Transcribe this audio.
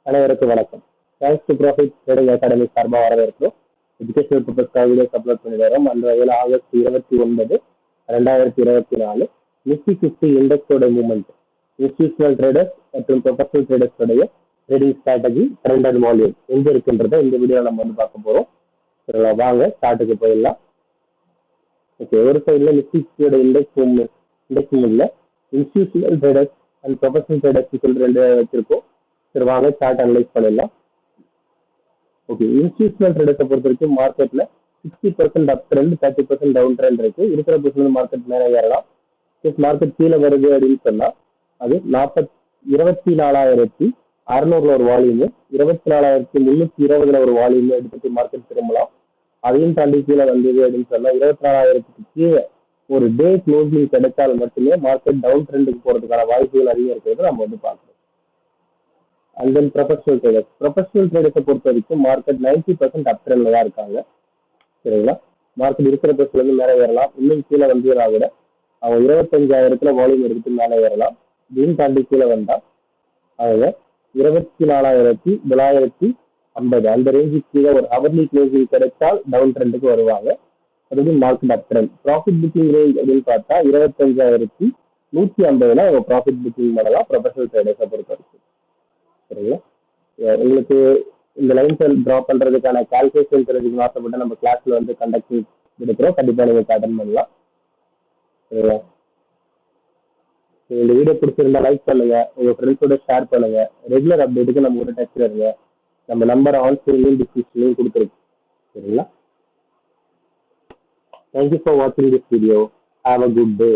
அனைவருக்கும் வணக்கம். Thanks to profit trading academy சார்பாக வரவேற்கிறோம். எஜுகேஷனல் பர்பஸ்க்காக வீடியோஸ் அப்லோட் பண்ணி வரோம். அந்த வகையில் ஆகஸ்ட் 29, 2024 நிஃப்டி 50 இண்டெக்ஸோட மூவ்மெண்ட், இன்ஸ்டிடியூஷனல் ட்ரேடர்ஸ் மற்றும் ப்ரொஃபஷனல் ட்ரேடர்ஸோடைய trading strategy, trend and volume எங்க இருக்குன்றத இந்த வீடியோவில் நம்ம வந்து பார்க்க போகிறோம். வாங்க ஸ்டார்ட்டுக்கு போயிடலாம். ஓகே, ஒரு சைடில் நிஃப்டி 50யோட இண்டெக்ஸ் மூவ்மெண்ட்ல institutional traders and professional traders சொல்லி ரெண்டு வச்சிருக்கோம். சரி, வாங்க சார்ட் அனலைஸ் பண்ணிடலாம். ஓகே, இன்ஸ்டிடியூஷனல் ட்ரேடர்ஸை பொறுத்த வரைக்கும் மார்க்கெட்ல 60% அப் ட்ரெண்ட், 30% டவுன் ட்ரெண்ட் இருக்கு. இருக்கிற பொசிஷன் மார்க்கெட் மேலே ஏறலாம். மார்க்கெட் கீழே வருது அப்படின்னு சொன்னா அது 24,600 ஒரு வால்யூமு, 24,320 ஒரு வால்யூமு எடுத்துட்டு மார்க்கெட் திரும்பலாம். அதையும் தாண்டி கீழே வந்தது அப்படின்னு சொன்னா 24,000 கீழே ஒரு டே க்ளோசிங் கிடைச்சால் மட்டுமே மார்க்கெட் டவுன் ட்ரெண்டுக்கு போறதுக்கான வாய்ப்புகள் அதிகம் இருக்கிறது நம்ம வந்து பார்க்கணும். அண்ட் தென் ப்ரொஃபஷனல் ட்ரேடர்ஸை பொறுத்த வரைக்கும் மார்க்கெட் 90% அப் ட்ரெண்ட்ல தான் இருக்காங்க. சரிங்களா, மார்க்கெட் இருக்கிற பொசிஷன்ல மேலே ஏறலாம். இன்னும் கீழே வந்ததுனா கூட அவங்க 25,000 வால்யூம் எடுத்துட்டு மேலே ஏறலாம். இதையும் தாண்டி கீழே வந்தா அவங்க 24,950 அந்த ரேஞ்சுக்கு கீழே ஒரு ஹவர்லி க்ளோசிங் கிடைச்சால் டவுன் ட்ரெண்டுக்கு வருவாங்க. அதுவும் மார்க்கெட் அப் ட்ரெண்ட். ப்ராஃபிட் புக்கிங் ரேஞ்ச் அப்படின்னு பார்த்தா 25,150 அவங்க ப்ராஃபிட் புக்கிங் பண்ணலாம் ப்ரொஃபஷனல் ட்ரேடர்ஸை பொறுத்த வரைக்கும். சரிங்களா, உங்களுக்கு இந்த லைன் ட்ரா பண்றதுக்கான கால்குலேஷன் தெரிஞ்சுக்கணும் ஆசைப்பட்டு நம்ம கிளாஸ்ல வந்து கண்டக்ட் எடுக்கிறோம். கண்டிப்பா நீங்க அட்டன் பண்ணலாம். சரிங்களா, இந்த வீடியோ பிடிச்சிருந்தா லைக் பண்ணுங்க, உங்க ஃப்ரெண்ட்ஸோட ஷேர் பண்ணுங்க. ரெகுலர் அப்டேட்டுக்கு நம்ம ஒரு டச்ல இருங்க. நம்ம நம்பர் ஆன் ஸ்க்ரீன்லையும் டிஸ்கிரிப்ஷன்லையும் கொடுத்துருக்கு. சரிங்களா, தேங்க்யூ ஃபார் வாட்சிங் this video. Have a good day.